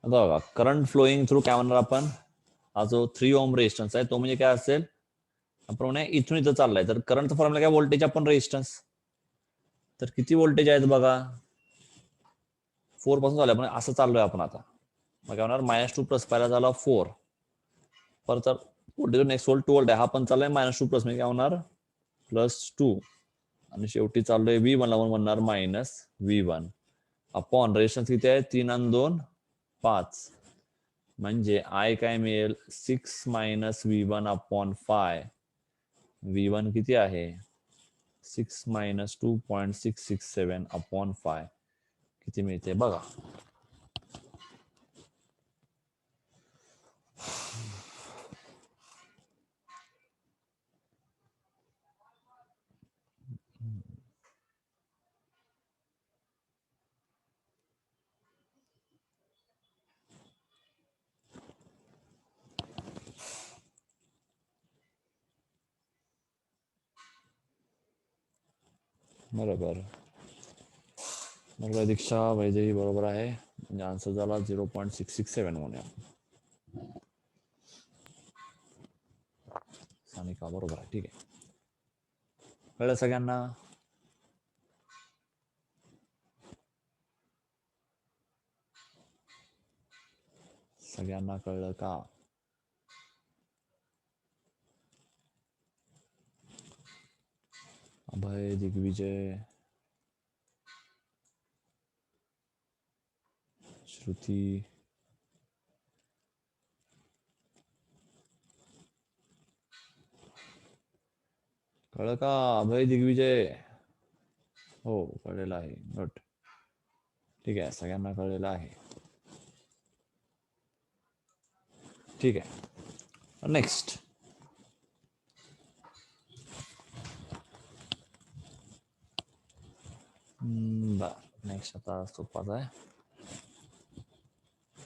आता बघा, current flowing through काय म्हणणार आपण, हा जो 3 ओम रेजिस्टन्स आहे तो म्हणजे काय असेल, आपण इथून इथं चाललाय तर करंटचा फॉर्म्युला काय, व्होल्टेज आपण रेजिस्टन्स. तर किती व्होल्टेज आहेत बघा, 4 पासून चालू आपण असं चाललोय आपण आता. मग काय होणार, -2 प्लस पहिला झाला 4, परत व्होल्टेज नेक्स्ट व्होल्ट 2 व्होल्ट आहे, हा पण चाललाय -2 प्लस म्हणजे काय होणार +2, आणि शेवटी चाललोय V1 ला म्हणणार -V1 अपॉन रेजिस्टन्स किती आहे, 3 आणि 2 5, म्हणजे I काय मिळेल 6 - V1 अपॉन 5. V1 किती आहे 6 - 2.667 अपॉन 5, किती मिळते बघा. बरोबर, दीक्षा वैदेही बरोबर आहे, म्हणजे आन्सर झाला 0.667 म्हणूया. सानिका बरोबर आहे, ठीक आहे. कळलं सगळ्यांना? सगळ्यांना कळलं का? अभय, दिग्विजय, श्रुती, कळलं का अभय, दिग्विजय? हो, कळलेलं आहे, गुड, ठीक आहे, सगळ्यांना कळलेलं आहे. ठीक आहे, नेक्स्ट. नेक्स्ट आता सोपाच आहे.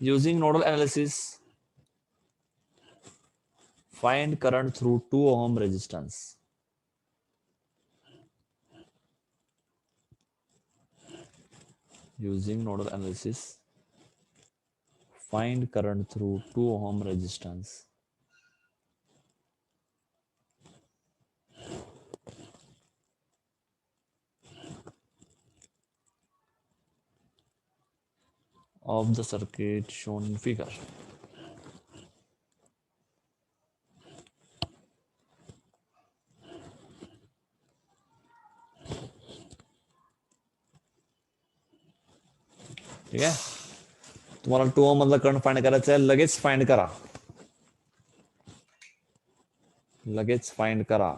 Using nodal analysis, find current through 2 ohm resistance. Using nodal analysis, find current through 2 ohm resistance. Of the circuit shown in figure. ठीक आहे, तुम्हाला 2 ओम मधला करंट फाइंड करायचा आहे, लगेच फाइंड करा, लगेच फाइंड करा.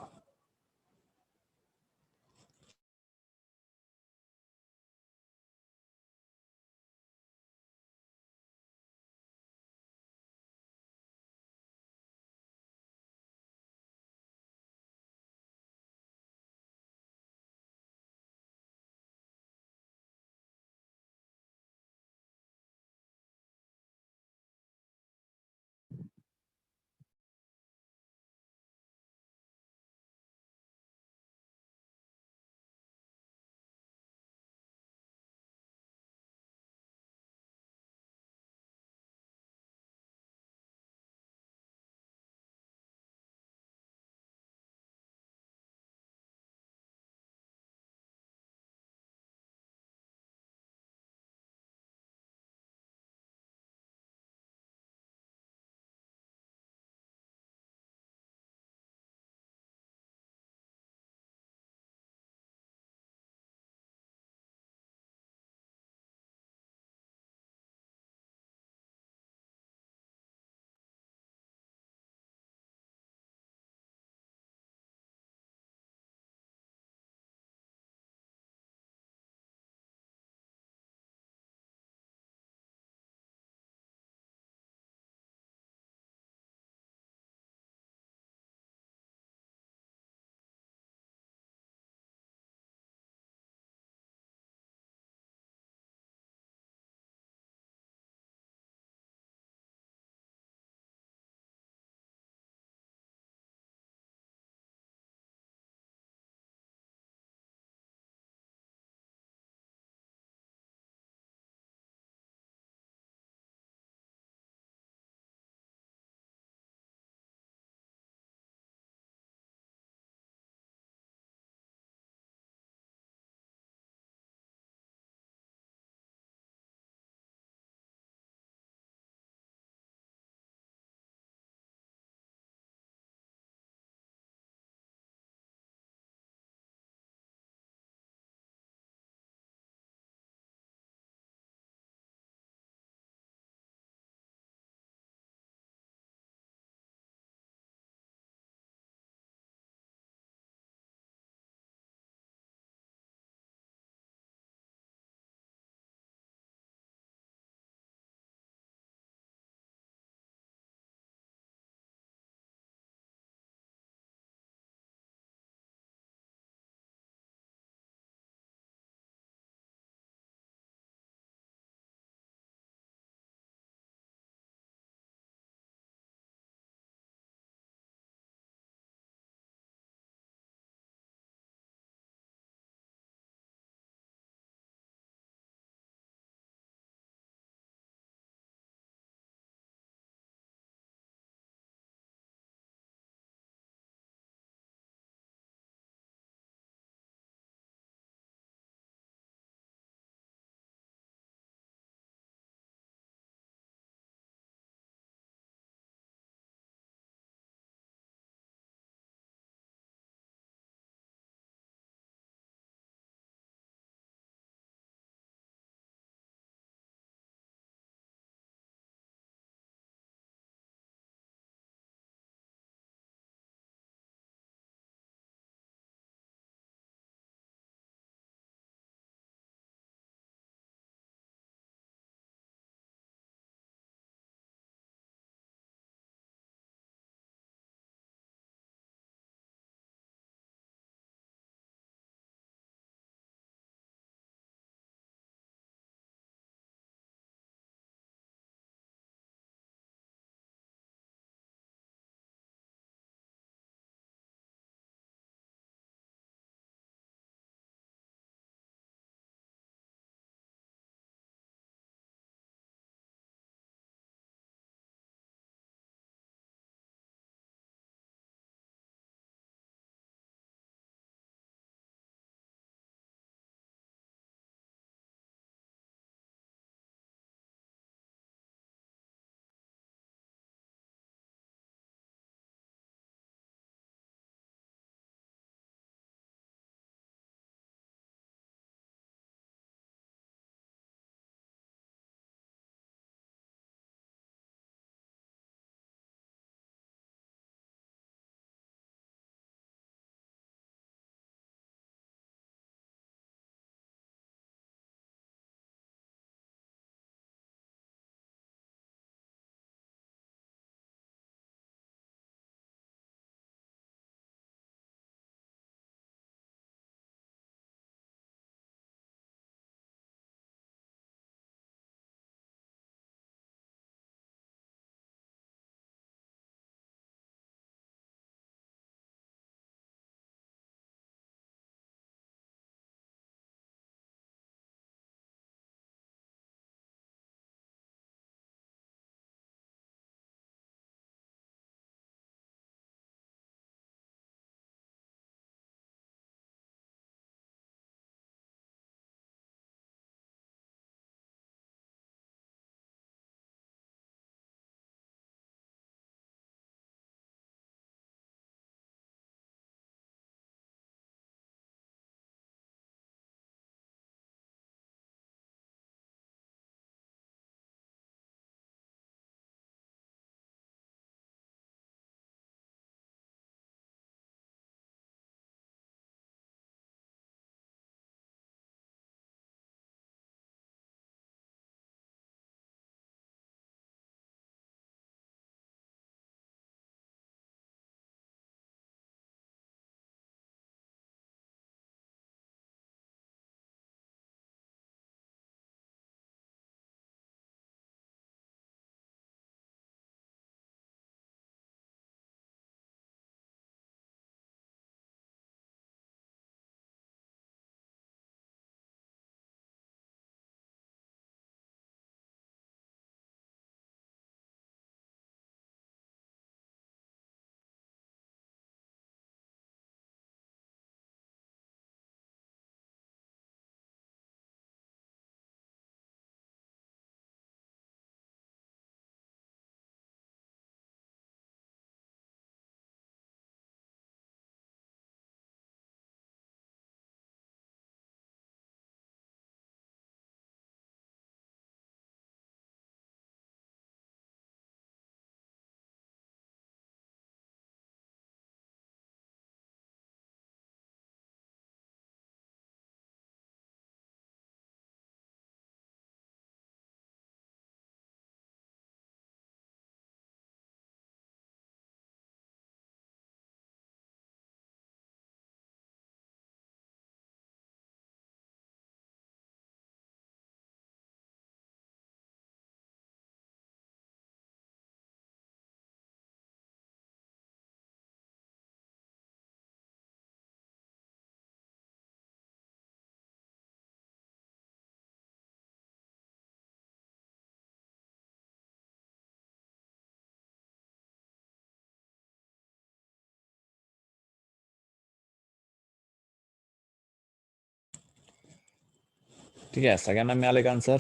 ठीक आहे, सगळ्यांना मिळाले का आन्सर?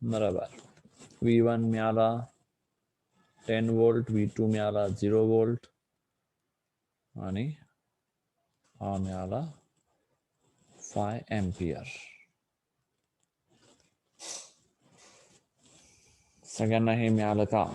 बरोबर. V1 मिळाला 10 वोल्ट, V2 मिळाला 0 वोल्ट आणि हा मिळाला 5 एम्पियर. सगळ्यांना हे मिळालं का?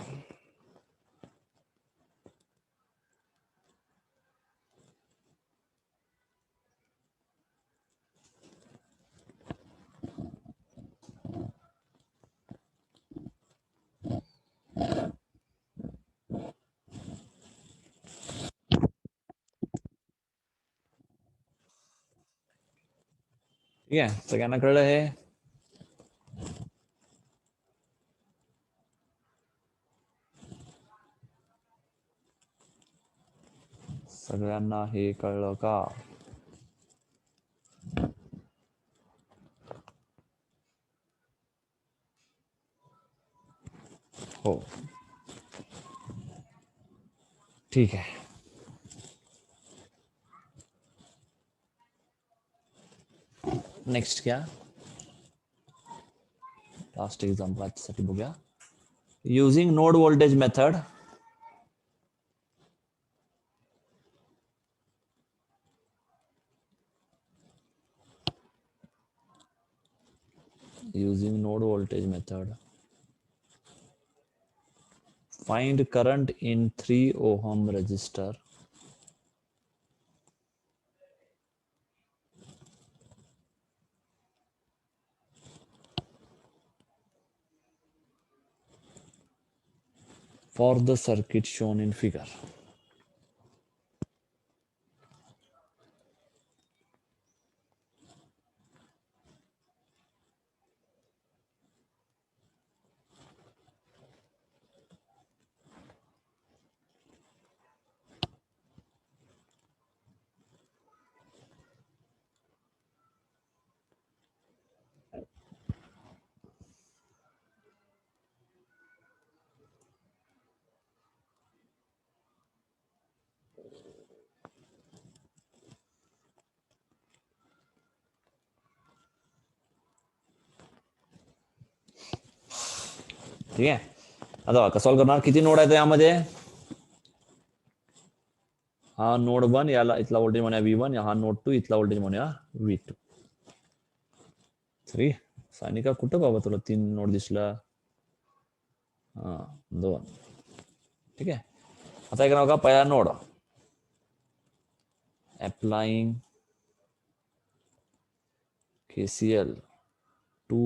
ठीक आहे, सगळ्यांना कळलं हे? सगळ्यांना हे कळलं का? हो, ठीक आहे. नेक्स्ट क्या? लास्ट एक्झाम्पल आजसाठी बघूया. Using node voltage method find current in 3 ohm resistor for the circuit shown in figure. ठीक आहे, आता बघा सॉल्व्ह करणार. किती नोड आहेत यामध्ये? हा नोड 1, याला इथला व्होल्टेज म्हणूया V1, हा नोड 2, इथला व्होल्टेज म्हणूया V2. सॉरी सानिका, कुठं बाबा तुला 3 नोड दिसला? हा 2. ठीक आहे, आता एक नाव का पहिला node applying KCL to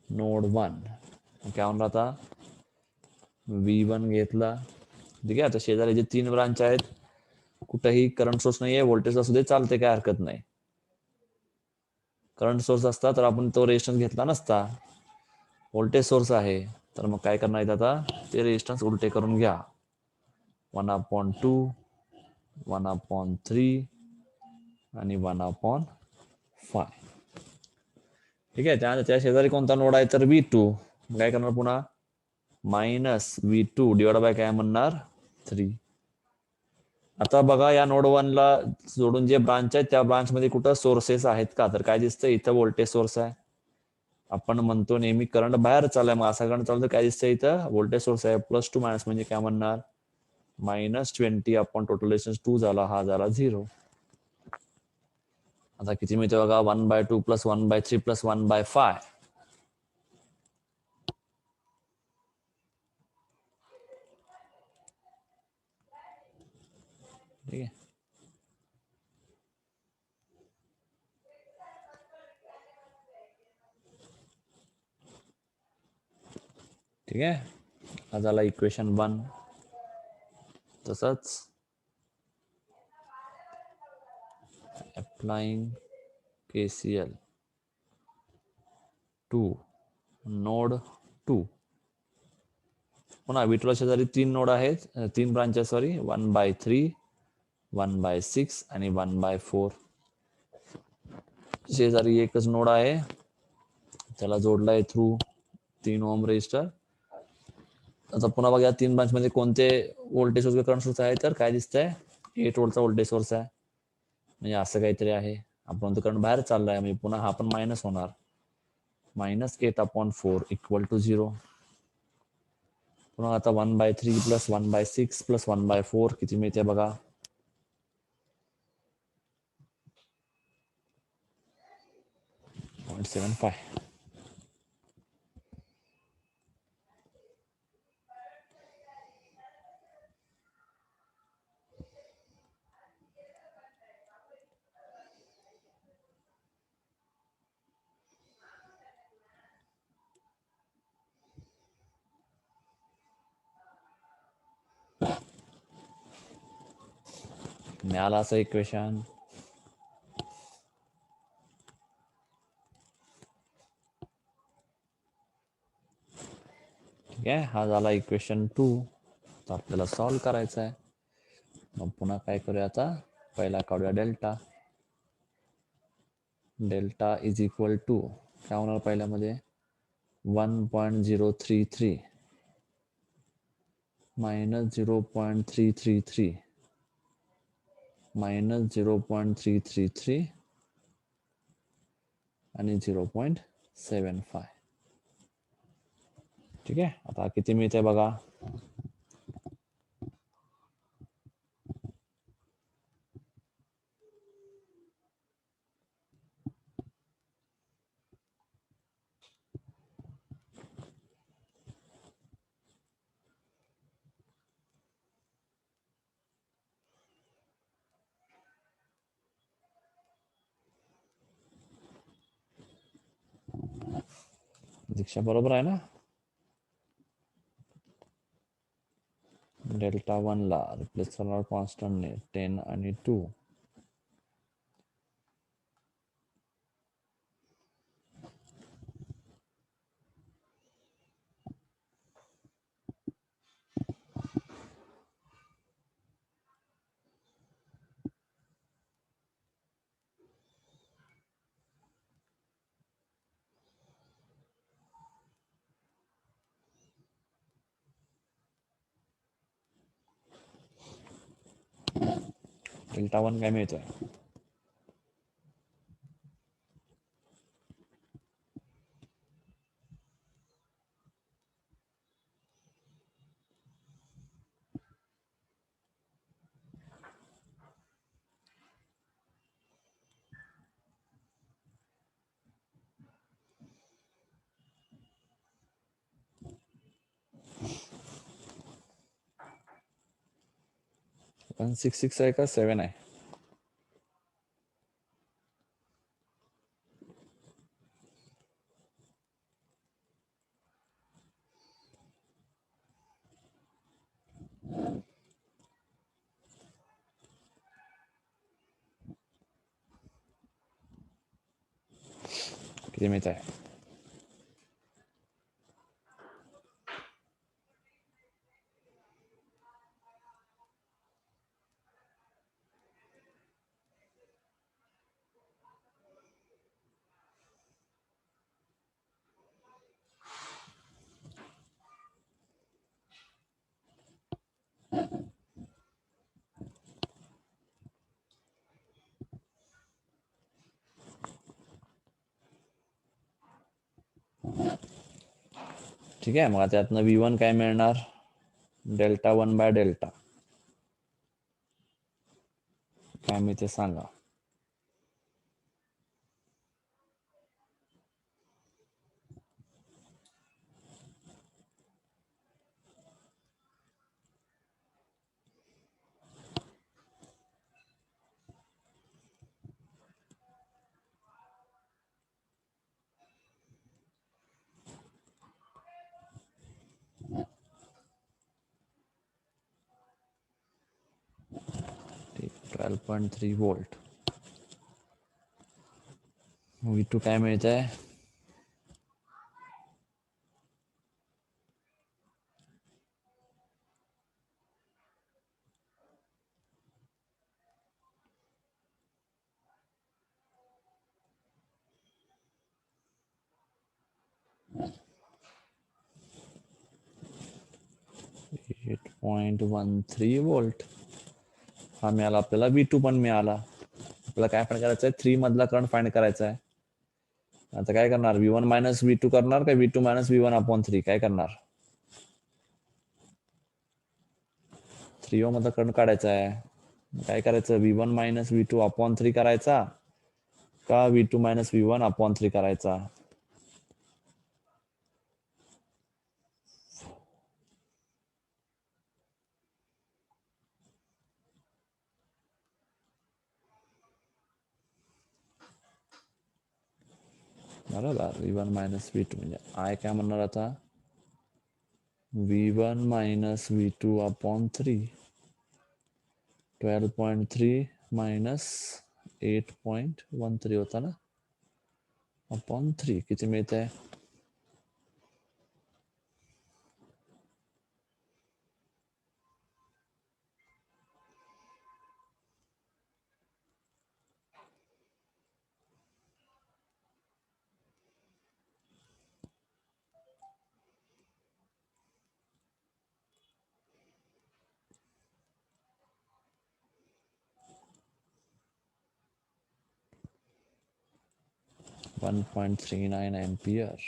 node 1. काय म्हणलं आता? V1 घेतला. ठीक आहे, आता शेजारी जे 3 ब्रांच आहेत, कुठेही करंट सोर्स नाहीये, व्होल्टेज असू दे चालते, काय हरकत नाही. करंट सोर्स असता तर आपण तो रेजिस्टन्स घेतला नसता. व्होल्टेज सोर्स आहे तर मग काय करणार आहे, आता ते रेजिस्टन्स उलटे करून घ्या. 1/2, 1/3 आणि 1/5. ठीक आहे, त्या शेजारी कोणता नोड आहे तर V2. काय करणार पुन्हा? -V2 डिवाइड बाय काय म्हणणार 3. आता बघा या नोड 1 ला जोडून जे ब्रांच आहेत त्या ब्रांच मध्ये कुठं सोर्सेस आहेत का? तर काय दिसतंय इथं व्होल्टेज सोर्स आहे. आपण म्हणतो नेहमी करंट बाहेर चालू आहे, मग असा करंट चालू तर काय दिसतंय इथं व्होल्टेज सोर्स आहे. +2 म्हणजे काय म्हणणार? -20 अपॉन टोटल रेजिस्टन्स 2 झाला, हा झाला 0. आता किती मिळते बघा? 1/2 + 1/3 + 1/5. ठीक आहे, ठीक आहे, हा झाला इक्वेशन 1. तसंच अप्लाइंग KCL टू नोड 2. पुन्हा V2 शेजारी 3 नोड आहेत, 3 ब्रांचेस, सॉरी 1/3, 1/6 आणि 1/4. शेजारी एकच नोड आहे, त्याला जोडलाय थ्रू 3 ओम रेजिस्टर. आता पुन्हा बघा 3 ब्रांच मध्ये कोणते व्होल्टेज सोर्स करंट सोर्स आहे तर काय दिसतंय? 8 व्होल्टचा व्होल्टेज सोर्स आहे. म्हणजे असं काहीतरी आहे. आपण तो करंट बाहेर चाललाय म्हणजे पुन्हा हा पण मायनस होणार. -8/4 इक्वल टू 0. पुन्हा आता 1/3 प्लस 1/6 प्लस 1/4 किती मिळते बघा. 0.75. मिळालं असं इक्वेशन. ठीक आहे, हा झाला इक्वेशन 2. तर आपल्याला सॉल्व्ह करायचं आहे. मग पुन्हा काय करूया आता, पहिला काढूया delta. Delta is equal to काय होणार पहिल्यामध्ये 1.033 मायनस 0.333 मायनस 0.333 आणि 0.75. ठीक आहे, आता किती मिळते बघा. दीक्षा बरोबर आहे ना. डेल्टा 1 ला रिप्लेस करणार कॉन्स्टंटने 10 आणि 2. डेल्टा 1 काय मिळतोय. पण 6 आहे का 7 आहे. किती मिळत आहे. ठीक आहे, मग त्यातनं V1 काय मिळणार. डेल्टा 1 बाय डेल्टा काय मिळते सांगा. ठीक, 12.3 वोल्ट. V2 काय मिळत आहे. .13 वोल्ट. हा मिळाला आपल्याला. V2 पण मिळाला. आपल्याला काय फाइंड करायचं आहे, 3 मधला करंट फाइंड करायचा आहे. आता काय करणार, V1 मायनस V2 करणार का V2 मायनस V1 अपॉन 3, काय करणार? 3 ओम मधला करंट काढायचा आहे. काय करायचं, V1 मायनस V2 अपॉन 3 करायचा का V2 मायनस V1 अपॉन 3 करायचा? बरोबर, V1 मायनस V2 म्हणजे आय काय म्हणणार आता, V1 minus V2 upon 3, 12.3 minus 8.13 होता ना, अपॉन 3 किती मिळत आहे? 1.39 एम्पियर.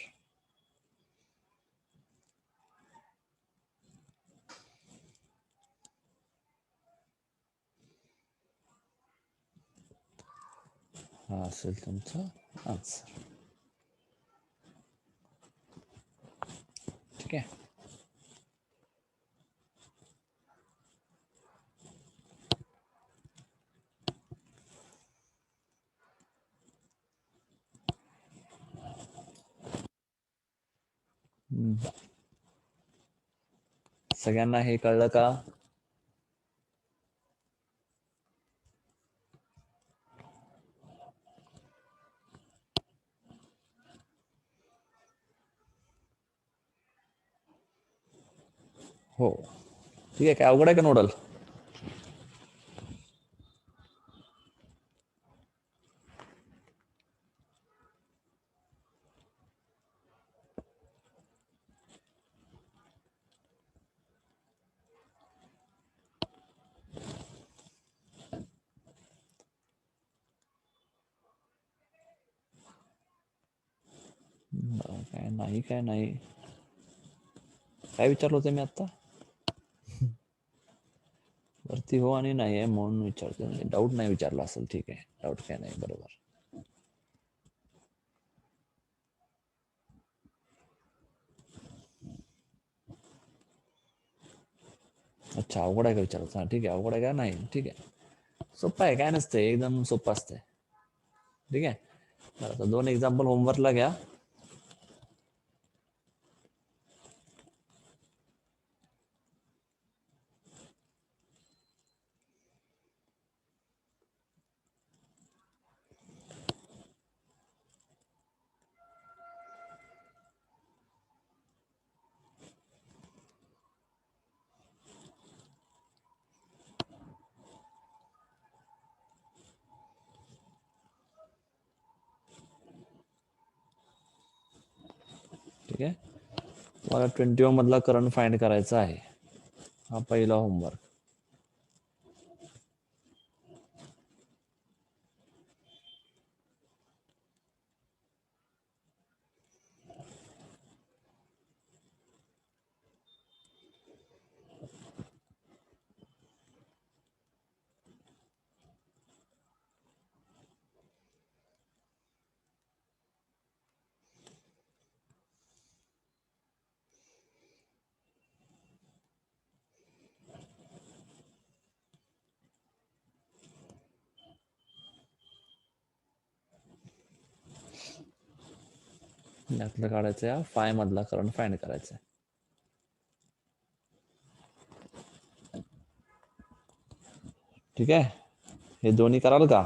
हा असेल तुमचा आन्सर. ठीक आहे. सगळ्यांना हे कळलं का? हो, ठीक आहे. काय अवघड आहे का नोडल? काय नाही, काय नाही, काय विचारलं होतं मी आता? वरती हो आणि नाही आहे म्हणून विचारतो, डाऊट नाही विचारला असेल. ठीक आहे, डाऊट काय नाही, बरोबर. अच्छा, अवघड आहे का विचारायचं? हा ठीक आहे, अवघड आहे का? नाही, ठीक आहे, सोपं आहे, काय नसतंय, एकदम सोपं असतंय. ठीक आहे. आता 2 एक्झाम्पल होमवर्कला घ्या. ठीक आहे. मला 20 ओम मधला करंट फाइंड करायचा आहे. हा पहिला होमवर्क. यातलं काढायचं आहे, 5 मधला करंट फाइंड करायचा आहे. ठीक आहे, हे दोन्ही कराल का?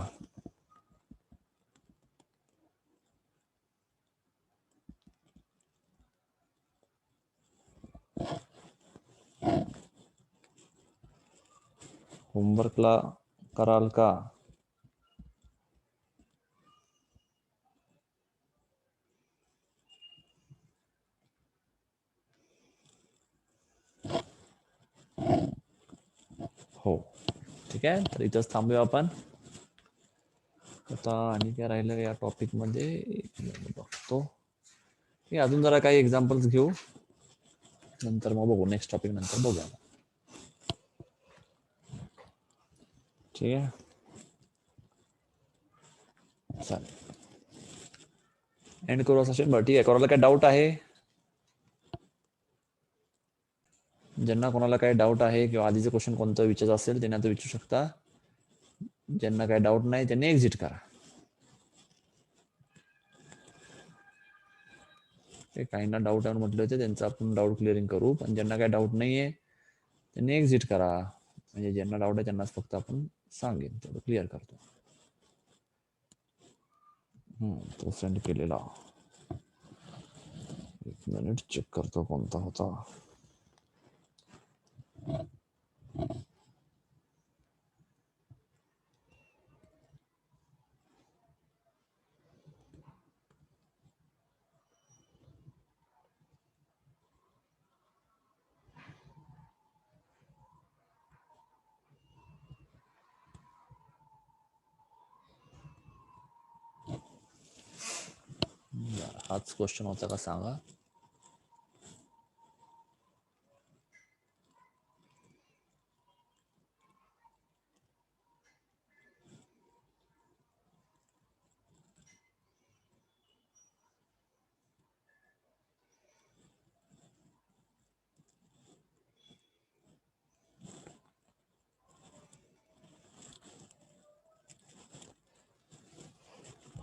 होमवर्कला कराल का? हो, ठीक आहे. तर इथंच थांबूया आपण. आता आणि काय राहिलं या टॉपिक मध्ये, एक मिनिट बघतो. हे अजून जरा काही एक्झाम्पल्स घेऊ, नंतर मग बघू, नेक्स्ट टॉपिक नंतर बघूया. ठीक आहे, चालेल, एंड करू असं. बरं ठीक आहे, कोणाला काय डाऊट आहे? ज्यांना कोणाला काही डाऊट आहे किंवा आधीचं क्वेश्चन कोणतं विचारायचं असेल त्यांनी आता विचारू शकता. ज्यांना काही डाऊट नाही त्यांनी एक्झिट करा. ते काहींना डाऊट आहे म्हटले होते, त्यांचं आपण डाऊट क्लिअरिंग करू. पण ज्यांना काही डाऊट नाहीये त्यांनी एक्झिट करा. म्हणजे ज्यांना डाऊट आहे त्यांनाच फक्त आपण सांगेन, तेवढं क्लिअर करतो. तो सेंड केलेला, एक मिनिट चेक करतो कोणता होता. हाच क्वेश्चन होता का सांगा.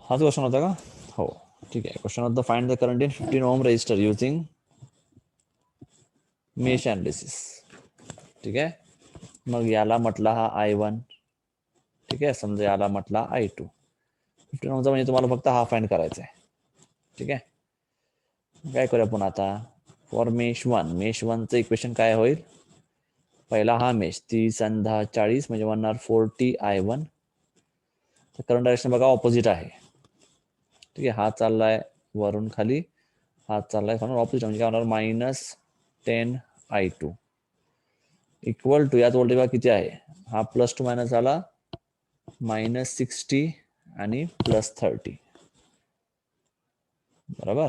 हाच क्वेश्चन होता का? हो ठीक आहे. क्वेश्चन होता find the current in 15 ohm resistor using mesh analysis. ठीक आहे, मग याला म्हटला हा I1. ठीक आहे, समजा याला म्हटला I2. 15 ओमचा म्हणजे तुम्हाला फक्त हा फाइंड करायचा आहे. ठीक आहे, काय करूया आपण आता. फॉर मेश 1, मेश 1चं इक्वेशन काय होईल? पहिला हा मेश 30 आणि 10 40 म्हणजे 140I1. करंट डायरेक्शन बघा ऑपोजिट आहे. ठीक आहे, हा चाललाय वरून खाली, हा चाललाय खालून ऑपोजिट, म्हणजे काय होणार? -10I2 इक्वल टू, यात व्होल्टेज बघा किती आहे, हा प्लस टू मायनस झाला -60 आणि +30. बरोबर,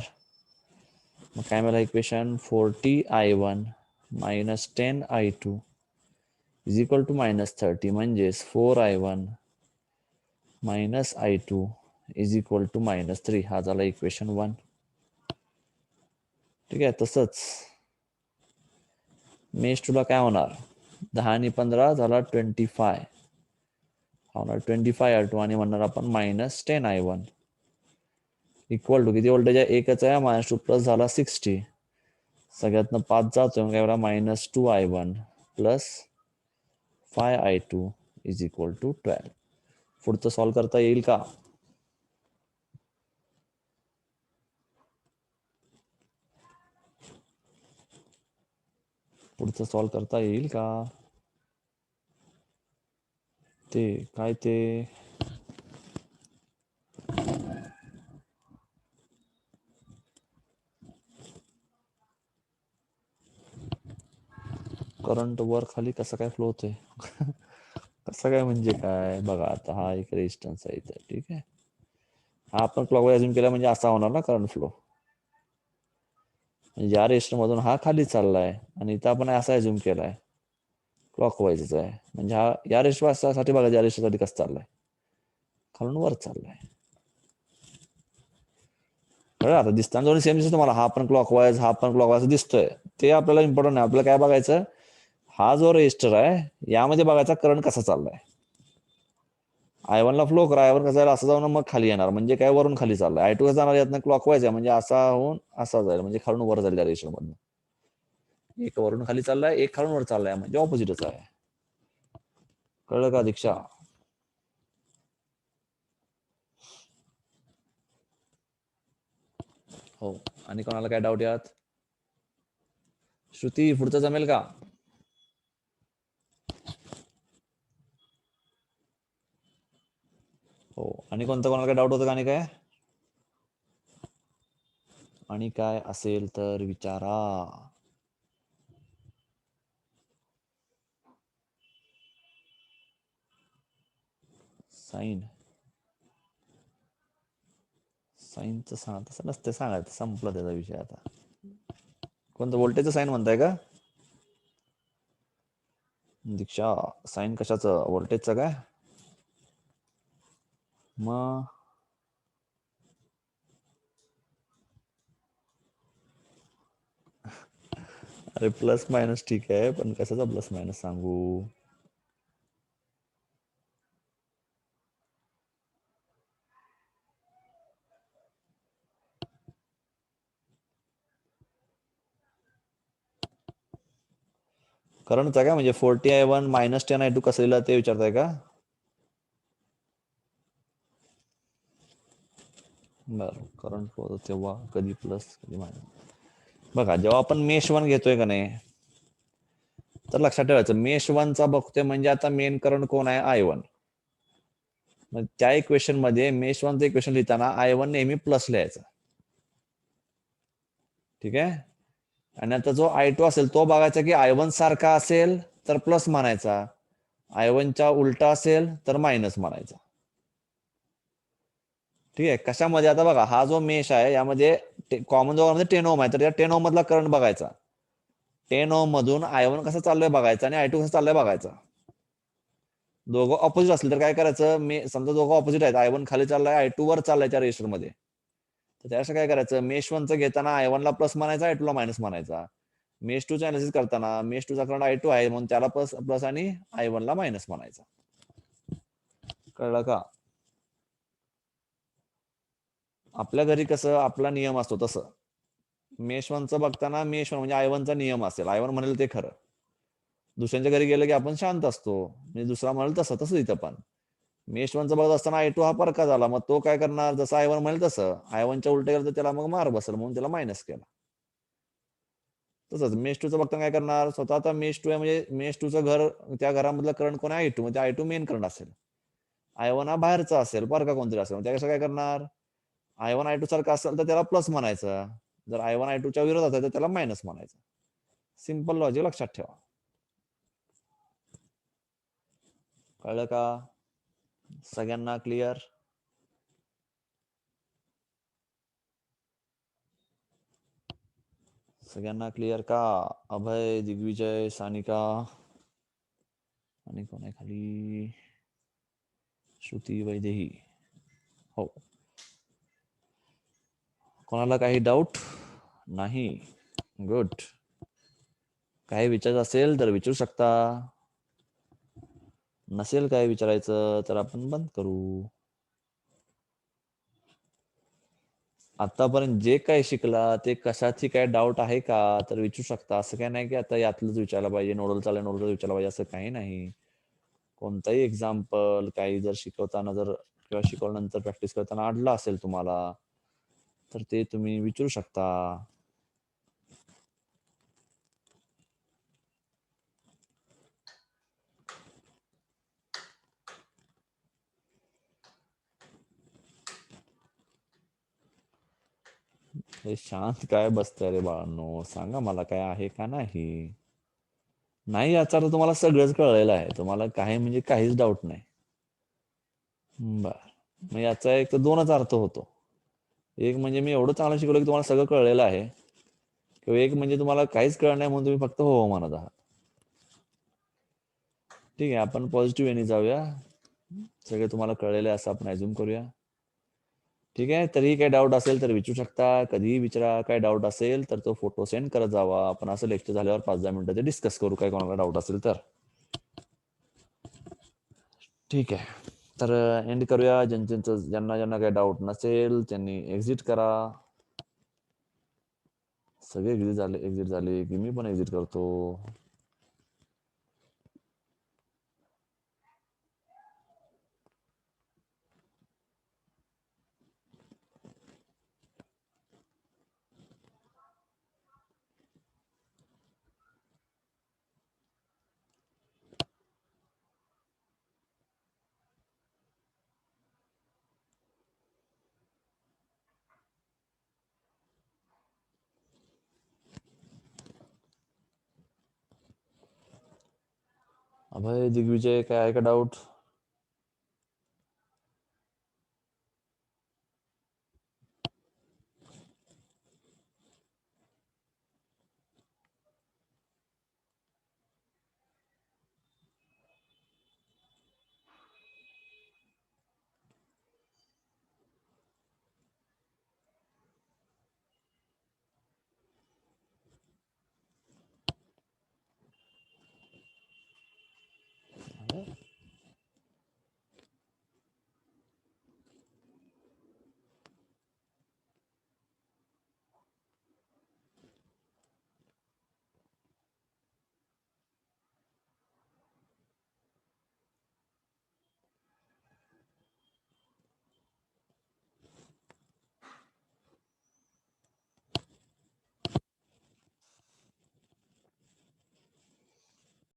मग काय मला equation 40I1 -10I2 is equal to -30, म्हणजेच 4I1 -I2 is equal to -3. हा झाला इक्वेशन 1. ठीक आहे, तसंच मेश 2 ला काय होणार? 10 आणि 15 झाला 25, होणार 25I2 आणि म्हणणार आपण -10I1 इक्वल टू किती व्होल्टेज आहे? एकच आहे, -2 प्लस झाला 60, सगळ्यातनं 5 जातोय, काय बघा -2I1 plus 5I2 is equal to 12. पुढचं सॉल्व्ह करता येईल का? पुढचं सॉल्व्ह करता येईल का? ते काय ते करंट वर खाली कसं काय फ्लो होतोय? कसं काय म्हणजे काय? बघा आता हा एक रेजिस्टन्स आहे इथं. ठीक आहे, हा आपण क्लॉकवाईज अजूम केला म्हणजे असा होणार ना करंट फ्लो. म्हणजे या रेजिस्टर मधून हा खाली चाललाय आणि इथं आपण असा अज्युम केलाय क्लॉकवाईजच आहे. म्हणजे हा या रेजिस्टरसाठी बघा, या रेजिस्टरसाठी कसं चाललाय, खालून वर चाललाय. बघा आता दिसताना दोन्ही सेम दिसतो तुम्हाला, हा पण क्लॉकवाईज हा पण क्लॉकवाईज दिसतोय. ते आपल्याला इम्पॉर्टंट नाही. आपल्याला काय बघायचं, हा जो रेजिस्टर आहे यामध्ये बघायचा करंट कसा चाललाय. I1 ला फ्लो करा, I1 कसं जाईल, असं जाऊन मग खाली येणार, म्हणजे काय वरून खाली चाललाय. I2 कसं जाणार, यातनं क्लॉकवाईज आहे, म्हणजे असा होऊन असा जाईल, म्हणजे खालून वर जाईल या रेजिस्टर मधून. एक वरून खाली चाललाय, एक खालून वर चाललाय, म्हणजे ऑपोजिटच आहे. कळलं का दीक्षा? हो, आणि कोणाला काय डाऊट यात? श्रुती, पुढचं जमेल का? हो, आणि कोणाला काय डाऊट होतं का? आणि काय असेल तर विचारा. साइन साईनचं सांग, तसं नसते सांगायचं, संपला त्याचा विषय आता. कोणतं व्होल्टेजचं साईन म्हणताय का दीक्षा? साईन कशाचं? व्होल्टेजचं काय? मग अरे प्लस मायनस ठीक आहे, पण कशाचा प्लस मायनस सांगू? करंटचा काय म्हणजे 40I1 मायनस 10I2 कसं लिहिलं ते विचारताय का? बरं, करंट होतं तेव्हा कधी प्लस कधी मायनस. बघा, जेव्हा आपण मेश 1 घेतोय का नाही, तर लक्षात ठेवायचं मेश 1चा बघतोय म्हणजे आता मेन करंट कोण आहे? I1. मग त्या इक्वेशन मध्ये मेश 1चं इक्वेशन लिहिताना I1 नेहमी प्लस लिहायचं. ठीक आहे. आणि आता जो I2 असेल तो बघायचा की I1 सारखा असेल तर प्लस म्हणायचा, I1च्या उलटा असेल तर मायनस म्हणायचा. ठीक आहे. कशामध्ये? आता बघा, हा जो मेश आहे यामध्ये कॉमन जो 10 ओम आहे, तर या 10 ओम मधला करंट बघायचा. 10 ओम मधून I1 कसं चाललंय बघायचा आणि I2 कसं चाललंय बघायचा. दोघं ऑपोजिट असले तर काय करायचं? समजा दोघं ऑपोजिट आहेत, I1 खाली चाललाय, I2 वर चाललाय त्या रेजिस्टर मध्ये, तर त्यासाठी काय करायचं? मेश 1चं घेताना I1 ला प्लस म्हणायचा, I2 ला मायनस म्हणायचा. मेश 2चं अनालिसिस करताना मेश 2चा करंट I2 आहे म्हणून त्याला प्लस प्लस आणि I1 ला मायनस म्हणायचा. कळलं का? आपल्या घरी कसं आपला नियम असतो तसं मेश 1चं बघताना मेश 1 म्हणजे I1चा नियम असेल, I1 म्हणेल ते खरं. दुसऱ्यांच्या घरी गेलं की आपण शांत असतो, म्हणजे दुसरा म्हणेल तसं तसं इथं पण मेश 1चं बघत असताना I2 हा परका झाला, मग तो काय करणार? जसं I1 म्हणेल तसं, I1च्या उलट गेलं तर त्याला मग मार बसेल म्हणून त्याला मायनस केला. तसंच मेश 2चं बघताना काय करणार? स्वतः आता मेश 2 आहे म्हणजे मेश 2चं घर, त्या घरामधलं करंट कोण आहे? I2, म्हणजे I2 मेन करंट असेल, I1 हा बाहेरचा असेल, परका कोणतरी असेल, त्यापेक्षा काय करणार? I1 I2 सारखा असेल तर त्याला प्लस म्हणायचं, जर I1 I2च्या विरोधात आहे तर त्याला मायनस म्हणायचं. सिंपल लॉजिक, लक्षात ठेवा. कळलं का? सगळ्यांना क्लिअर? सगळ्यांना क्लिअर का? अभय, दिग्विजय, सानिका आणि कोण आहे खाली? श्रुती, वैदेही. हो. कोणाला काही डाऊट नाही? गुड. काही विचारायचं असेल तर विचारू शकता, नसेल काय विचारायचं तर आपण बंद करू. आतापर्यंत जे काही शिकला ते कशाची काय डाऊट आहे का तर विचारू शकता. असं काही नाही की आता यातलंच विचारलं पाहिजे, नोडल चालेल नोडल विचारलं पाहिजे, असं काही नाही. कोणताही एक्झाम्पल काही जर शिकवताना जर किंवा शिकवल्यानंतर प्रॅक्टिस करताना अडला असेल तुम्हाला तर ते तुम्ही विचारू शकता. हे शांत काय बसतंय रे बाळांनो? सांगा मला काय आहे का नाही? नाही याचा अर्थ तुम्हाला सगळंच कळलेलं आहे, तुम्हाला काही म्हणजे काहीच डाऊट नाही. बर, मग याचा एक तर दोनच अर्थ होतो. एक म्हणजे मी एवढं चांगलं शिकवलं की तुम्हाला सगळं कळलेलं आहे, किंवा एक म्हणजे तुम्हाला काहीच कळलं नाही म्हणून तुम्ही फक्त हो हो म्हणत आहात. ठीक आहे, आपण पॉझिटिव्ह वेनी जाऊया. सगळे तुम्हाला कळलेलं आहे असं आपण ऍझ्युम करूया. ठीक आहे, तरीही काही डाऊट असेल तर विचारू शकता, कधीही विचारा. काय डाऊट असेल तर तो फोटो सेंड करत जावा, आपण असं लेक्चर झाल्यावर 5-10 मिनिटं ते डिस्कस करू, काय कोणाला डाऊट असेल तर. ठीक आहे, तर एंड करूया. ज्यांना ज्यांना काही डाऊट नसेल त्यांनी एक्झिट करा. सगळे एक्झिट झाले की मी पण एक्झिट करतो. अभय, दिग्विजय, काय आहे का डाऊट? आहे